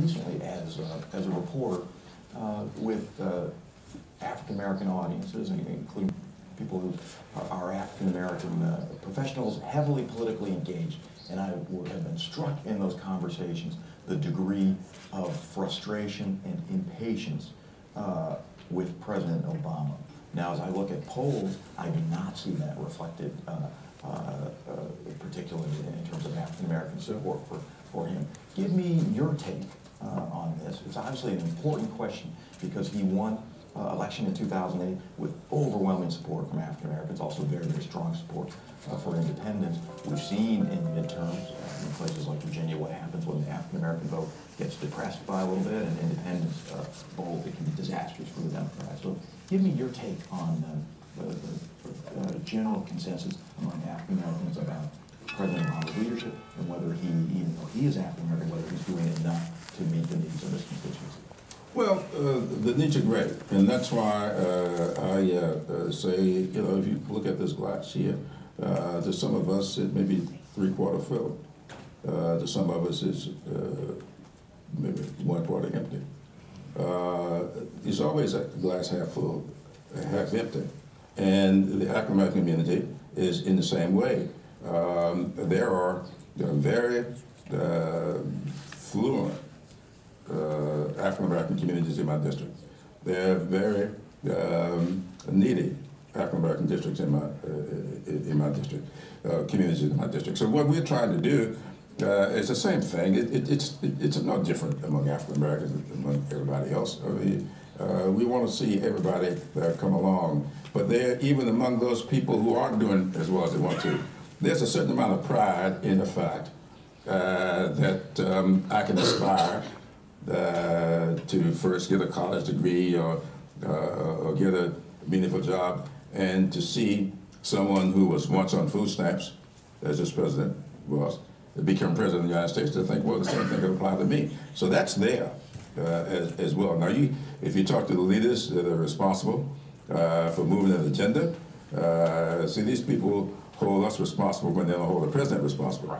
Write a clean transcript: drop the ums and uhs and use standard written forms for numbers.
recently as a reporter with African-American audiences, including people who are African-American professionals, heavily politically engaged. And I have been struck in those conversations the degree of frustration and impatience with President Obama. Now, as I look at polls, I do not see that reflected, particularly in terms of African-American support for him. Give me your take on this. It's obviously an important question because he won election in 2008 with overwhelming support from African Americans, also very, very strong support for independence. We've seen in midterms in places like Virginia what happens when the African American vote gets depressed by a little bit, and independents vote. It can be disastrous for the Democrats. So give me your take on the general consensus among African Americans about President Obama's leadership and whether he, even though he is African American, whether he's doing enough to meet the needs of his constituency. Well, the needs are great, and that's why I say, you know, if you look at this glass here, to some of us it may be 3/4 full. To some of us it's maybe 1/4 empty. There's always a glass half full, half empty, and the African American community is in the same way. There are very fluent African American communities in my district. They're very needy African American districts in my district, communities in my district. So what we're trying to do is the same thing. It's no different among African Americans than among everybody else. I mean, we want to see everybody come along, but there, even among those people who aren't doing as well as they want to, there's a certain amount of pride in the fact that I can aspire to first get a college degree or get a meaningful job, and to see someone who was once on food stamps, as this president was, become president of the United States, to think, well, the same thing could apply to me. So that's there as well. Now, if you talk to the leaders that are responsible for moving an agenda, see, these people hold us responsible when they don't hold the president responsible.